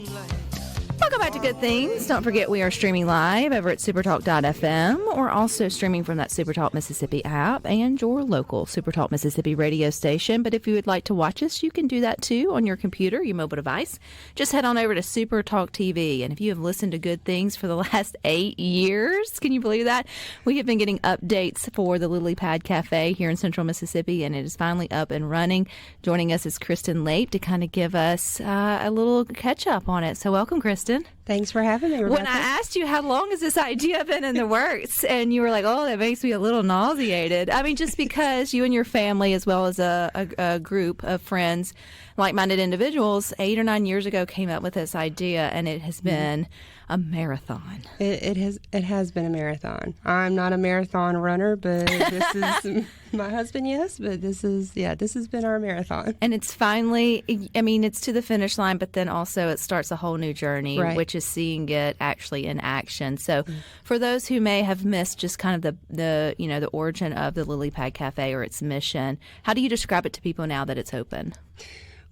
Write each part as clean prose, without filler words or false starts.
Welcome back to Good Things. Don't forget we are streaming live over at SuperTalk.fm or also streaming from that SuperTalk Mississippi app and your local SuperTalk Mississippi radio station. But if you would like to watch us, you can do that too on your computer, your mobile device. Just head on over to SuperTalk TV. And if you have listened to Good Things for the last 8 years, can you believe that? We have been getting updates for the Lily Pad Cafe here in Central Mississippi, and it is finally up and running. Joining us is Kristin Lape to kind of give us a little catch up on it. So welcome, Kristin. Thanks for having me, Rebecca. When I asked you how long has this idea been in the works, and you were like, oh, that makes me a little nauseated. I mean, just because you and your family, as well as a group of friends, like-minded individuals, 8 or 9 years ago came up with this idea, and it has been a marathon. It has been a marathon. I'm not a marathon runner, but this is my husband, yes, but this has been our marathon. And it's finally, I mean, it's to the finish line, but then also it starts a whole new journey, right, which is seeing it actually in action. So for those who may have missed just kind of the origin of the Lily Pad Cafe or its mission, how do you describe it to people now that it's open?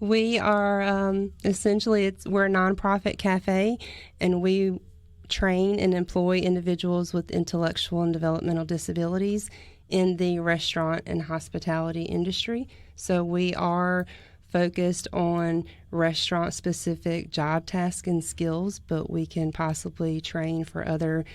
We are essentially, we're a nonprofit cafe, and we train and employ individuals with intellectual and developmental disabilities in the restaurant and hospitality industry. So we are focused on restaurant-specific job tasks and skills, but we can possibly train for other,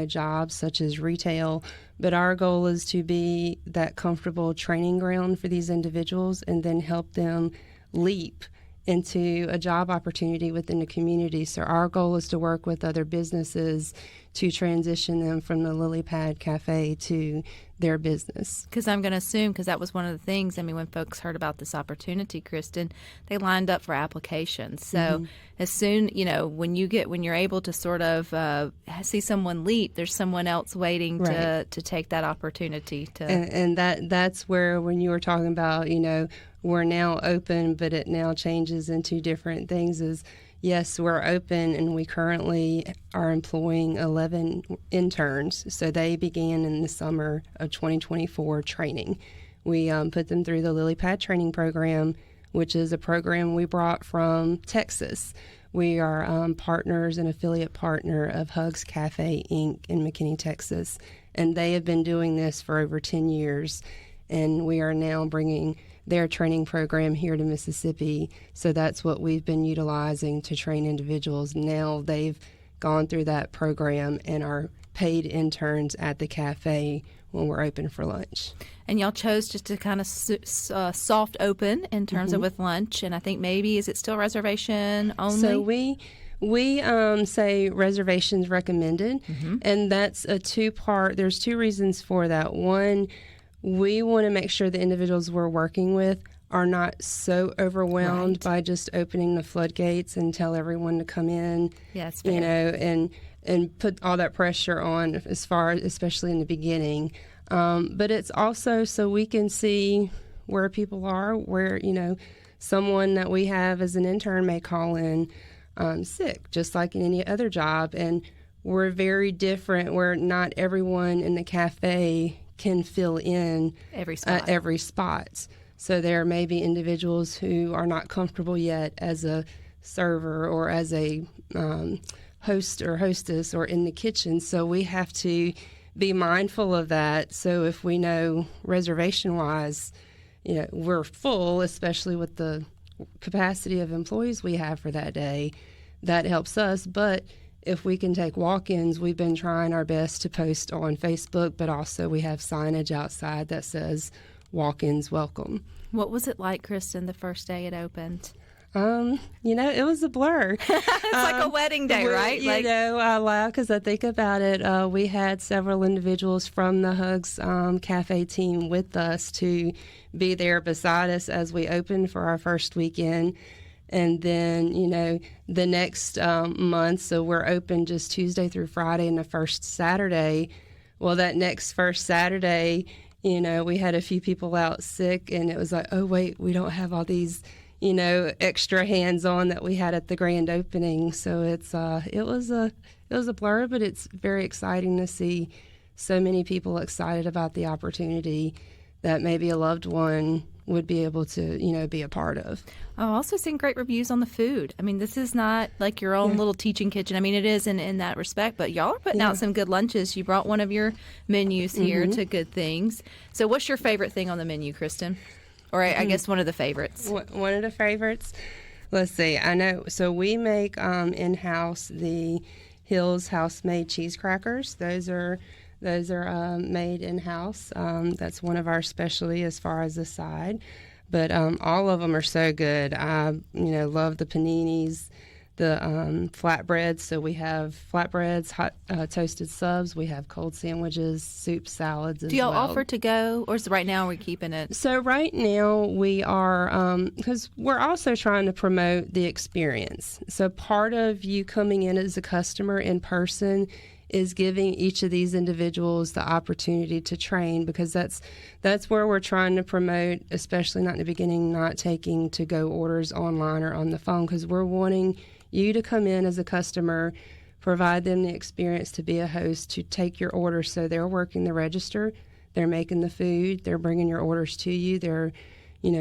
jobs such as retail. But our goal is to be that comfortable training ground for these individuals and then help them leap into a job opportunity within the community. So our goal is to work with other businesses to transition them from the Lily Pad Cafe to their business. Because I'm going to assume, because that was one of the things, I mean, when folks heard about this opportunity, Kristin, they lined up for applications. So as soon, when you're able to sort of see someone leap, there's someone else waiting to take that opportunity. And that's where, when you were talking about, we're now open, but it now changes into different things, is yes, we're open, and we currently are employing 11 interns. So they began in the summer of 2024 training. We put them through the Lily Pad training program, which is a program we brought from Texas. We are partners and affiliate partner of Hugs Cafe, Inc. in McKinney, Texas. And they have been doing this for over 10 years. And we are now bringing their training program here to Mississippi. So that's what we've been utilizing to train individuals. Now they've gone through that program and are paid interns at the cafe when we're open for lunch. And y'all chose just to kind of soft open in terms of with lunch. And I think maybe, is it still reservation only? So we say reservations recommended. And that's a two-part. There's two reasons for that. One, we want to make sure the individuals we're working with are not so overwhelmed by just opening the floodgates and tell everyone to come in, and put all that pressure on especially in the beginning. But it's also so we can see where people are, where, someone that we have as an intern may call in sick, just like in any other job. And we're very different, where not everyone in the cafe can fill in every spot. So there may be individuals who are not comfortable yet as a server or as a host or hostess or in the kitchen. So we have to be mindful of that. So if we know reservation-wise, we're full, especially with the capacity of employees we have for that day, that helps us. But if we can take walk-ins, we've been trying our best to post on Facebook, but also we have signage outside that says walk-ins welcome. What was it like, Kristin, the first day it opened? It was a blur. It's like a wedding day, right? I laugh because I think about it. We had several individuals from the Hugs Cafe team with us to be there beside us as we opened for our first weekend. And then, the next month, so we're open just Tuesday through Friday and the first Saturday. Well, that next first Saturday, we had a few people out sick, and it was like, oh, wait, we don't have all these, extra hands-on that we had at the grand opening. So it was a blur, but it's very exciting to see so many people excited about the opportunity that maybe a loved one would be able to, be a part of. I've also seen great reviews on the food. I mean, this is not like your own little teaching kitchen. I mean, it is in that respect, but y'all are putting out some good lunches. You brought one of your menus here to Good Things. So what's your favorite thing on the menu, Kristin? Or I guess one of the favorites. One of the favorites? Let's see. I know. So we make in-house the Hills house-made cheese crackers. Those are made in-house. That's one of our specialty as far as the side. But all of them are so good. I, love the paninis, the flatbreads. So we have flatbreads, hot toasted subs. We have cold sandwiches, soup, salads as well. Do y'all offer to go, or is it right now we're keeping it? So right now we are, because we're also trying to promote the experience. So part of you coming in as a customer in person is giving each of these individuals the opportunity to train, because that's where we're trying to promote, especially not in the beginning, not taking to-go orders online or on the phone, because we're wanting you to come in as a customer, provide them the experience to be a host, to take your order. So they're working the register, they're making the food, they're bringing your orders to you, they're,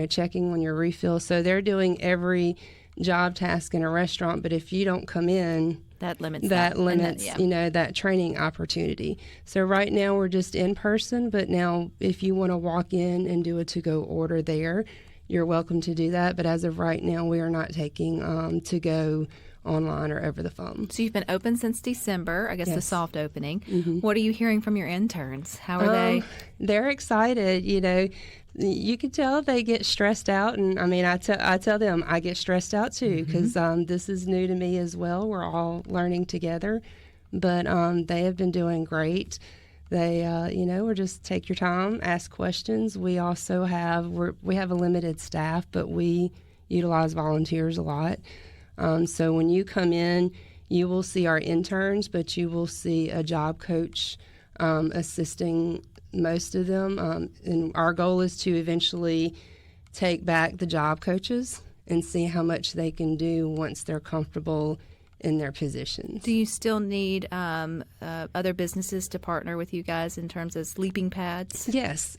checking on your refill. So they're doing every job task in a restaurant, but if you don't come in, that limits that training opportunity. So right now we're just in person, but now if you want to walk in and do a to-go order there, you're welcome to do that. But as of right now, we are not taking to-go online or over the phone. So you've been open since December, I guess the soft opening. Mm-hmm. What are you hearing from your interns? How are they? They're excited. You can tell they get stressed out, and I tell them I get stressed out too, because this is new to me as well. We're all learning together, but they have been doing great. They, we're just take your time, ask questions. We also have we have a limited staff, but we utilize volunteers a lot. So when you come in, you will see our interns, but you will see a job coach assisting most of them. And our goal is to eventually take back the job coaches and see how much they can do once they're comfortable in their positions. Do you still need other businesses to partner with you guys in terms of sleeping pads? Yes.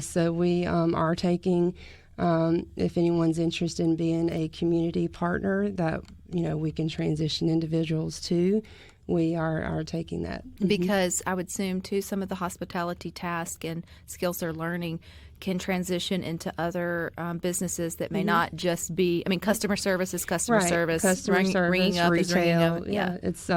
So we are taking, if anyone's interested in being a community partner that, we can transition individuals to, we are taking that. Because I would assume, too, some of the hospitality tasks and skills they're learning can transition into other businesses that may not just be, customer service is customer service. Customer service, ringing up retail. is ringing up. Yeah. It's,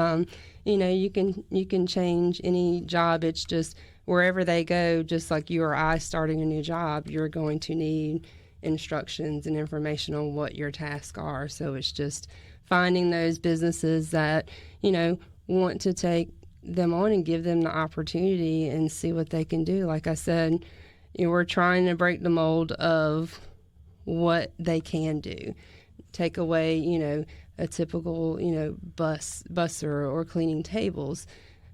you can change any job. It's just wherever they go, just like you or I starting a new job, you're going to need instructions and information on what your tasks are. So it's just finding those businesses that, want to take them on and give them the opportunity and see what they can do. Like I said, we're trying to break the mold of what they can do. Take away, a typical, busser or cleaning tables.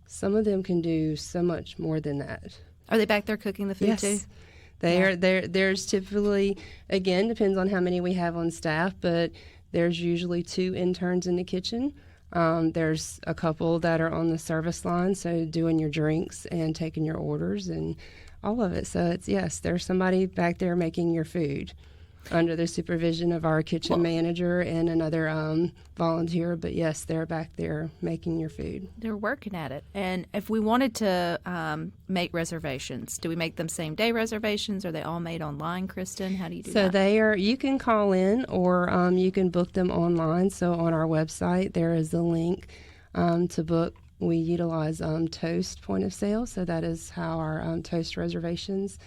Some of them can do so much more than that. Are they back there cooking the food too? There's typically, again, depends on how many we have on staff, but there's usually 2 interns in the kitchen. There's a couple that are on the service line, so doing your drinks and taking your orders and all of it. So there's somebody back there making your food under the supervision of our kitchen manager and another volunteer. But yes, they're back there making your food. They're working at it. And if we wanted to make reservations, do we make them same day reservations? Are they all made online, Kristin? How do you do that? So you can call in or you can book them online. So on our website, there is a link to book. We utilize Toast point of sale. So that is how our Toast reservations.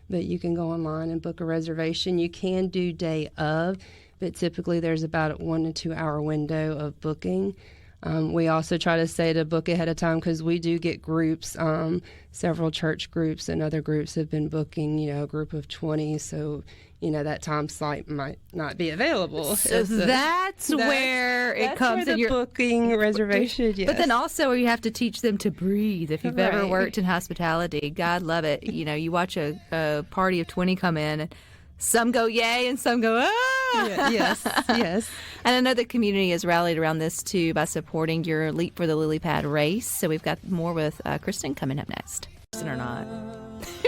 But you can go online and book a reservation. You can do day of, but typically there's about a 1 to 2 hour window of booking. We also try to say to book ahead of time because we do get groups. Several church groups and other groups have been booking, a group of 20. So, that time slot might not be available. So that's where it comes in your booking reservation. Yes. But then also you have to teach them to breathe. If you've ever worked in hospitality, God love it. You watch a party of 20 come in and some go yay and some go ah. Yes. And I know the community has rallied around this too by supporting your Leap for the Lily Pad race. So we've got more with Kristin coming up next. Or not.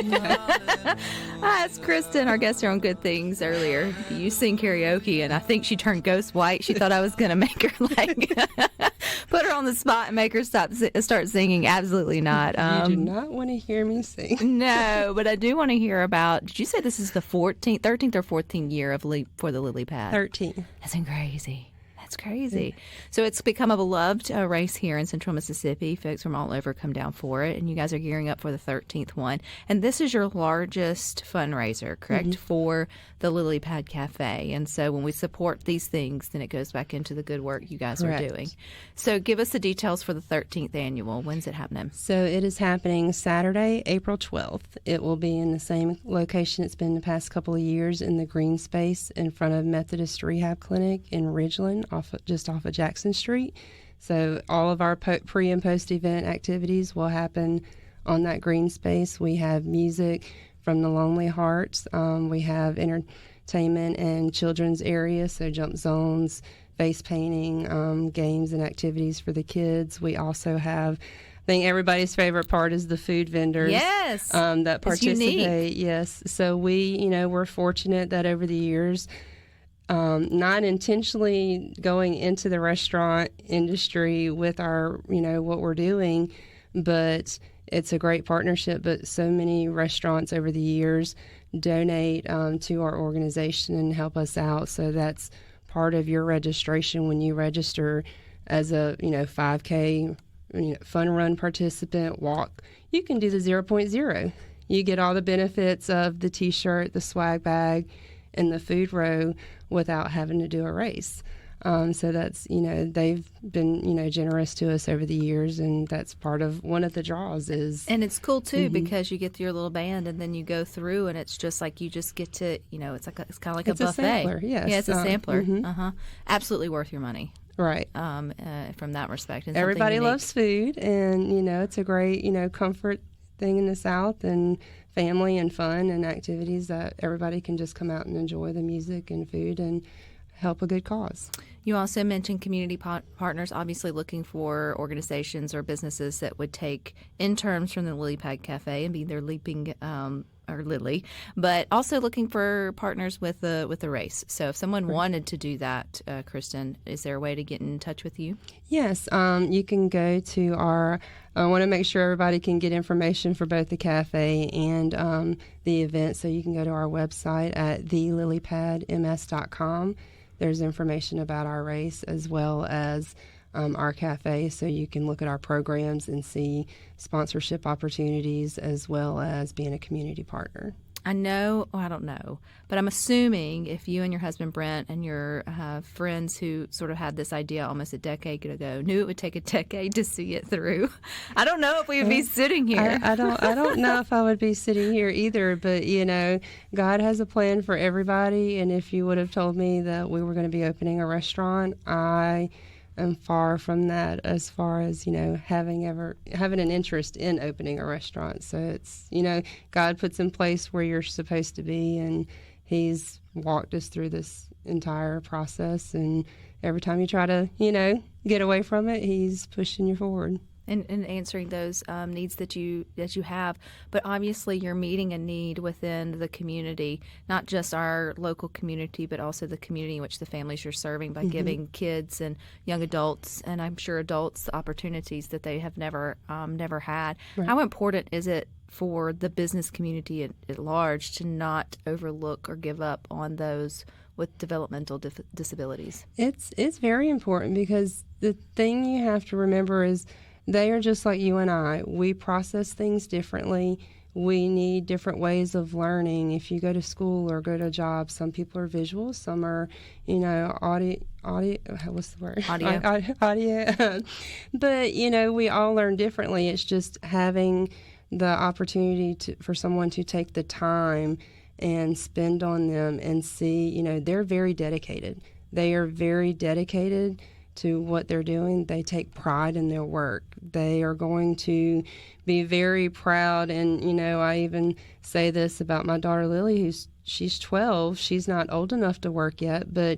I asked Kristin, our guest here on Good Things earlier, do you sing karaoke? And I think she turned ghost white. She thought I was going to make her put her on the spot and make her start singing. Absolutely not. You do not want to hear me sing. No, but I do want to hear about, did you say this is the 13th or 14th year for the Lily Pad? 13. That's crazy. That's crazy. So it's become a beloved race here in Central Mississippi. Folks from all over come down for it, and you guys are gearing up for the 13th one. And this is your largest fundraiser, correct, for the Lily Pad Cafe. And so when we support these things, then it goes back into the good work you guys are doing. So give us the details for the 13th annual. When's it happening? So it is happening Saturday, April 12th. It will be in the same location it's been the past couple of years, in the green space in front of Methodist Rehab Clinic in Ridgeland, just off of Jackson Street. So all of our pre and post event activities will happen on that green space. We have music from the Lonely Hearts. We have entertainment and children's area, so jump zones, face painting, games and activities for the kids. We also have, I think everybody's favorite part is the food vendors. Yes. That participate. It's unique. Yes. So we're fortunate that over the years, not intentionally going into the restaurant industry with our, what we're doing, but it's a great partnership. But so many restaurants over the years donate to our organization and help us out. So that's part of your registration when you register as a, 5K fun run participant, walk. You can do the 0.0. You get all the benefits of the T-shirt, the swag bag, and the food row without having to do a race. So that's, they've been, generous to us over the years, and that's part of one of the draws is. And it's cool too, because you get your little band and then you go through and it's just like, you just get to, it's kind of like a buffet. It's a sampler, yes. Yeah, it's a sampler. Absolutely worth your money. Right. From that respect. And everybody loves food, and, it's a great, comfort thing in the South, and family and fun and activities that everybody can just come out and enjoy the music and food and help a good cause. You also mentioned community partners, obviously looking for organizations or businesses that would take interns from the Lily Pad Cafe and be their leaping or Lily, but also looking for partners with the race. So if someone wanted to do that, Kristin, is there a way to get in touch with you? Yes, you can go to our, I want to make sure everybody can get information for both the cafe and the event, so you can go to our website at thelilypadms.com. There's information about our race as well as our cafe, so you can look at our programs and see sponsorship opportunities as well as being a community partner. I don't know, but I'm assuming if you and your husband Brent and your friends who sort of had this idea almost a decade ago knew it would take a decade to see it through, I don't know if we would be sitting here. I don't know if I would be sitting here either, but God has a plan for everybody, and if you would have told me that we were going to be opening a restaurant, I am far from that as far as, having an interest in opening a restaurant. So it's, God puts in place where you're supposed to be, and He's walked us through this entire process. And every time you try to, get away from it, He's pushing you forward. And answering those needs that you have. But obviously you're meeting a need within the community, not just our local community, but also the community in which the families you're serving by giving kids and young adults, and I'm sure adults, opportunities that they have never had. Right. How important is it for the business community at large to not overlook or give up on those with developmental disabilities? It's very important, because the thing you have to remember is they are just like you and I. We process things differently. We need different ways of learning. If you go to school or go to a job, some people are visual, some are, audio, what's the word? Audio. But, we all learn differently. It's just having the opportunity for someone to take the time and spend on them and see, they're very dedicated. They are very dedicated to what they're doing. They take pride in their work. They are going to be very proud. And, I even say this about my daughter Lily, she's 12. She's not old enough to work yet, but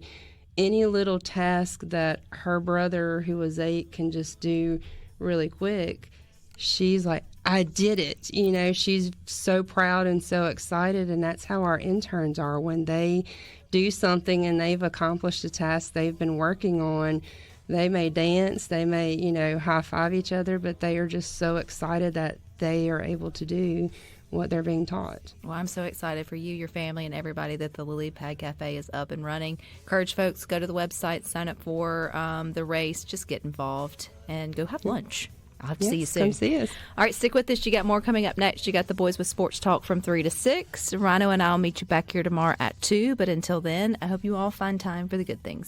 any little task that her brother, who was 8, can just do really quick, she's like, I did it. You know, she's so proud and so excited. And that's how our interns are when they do something and they've accomplished a task they've been working on. They may dance, they may, you know, high five each other, but they are just so excited that they are able to do what they're being taught. Well, I'm so excited for you, your family, and everybody that the Lily Pad Cafe is up and running. Encourage folks, go to the website, sign up for the race, just get involved, and go have lunch. I'll have to see you soon. Come see us. All right, stick with us. You got more coming up next. You got the Boys with Sports Talk from 3 to 6. Rhino and I will meet you back here tomorrow at 2. But until then, I hope you all find time for the good things.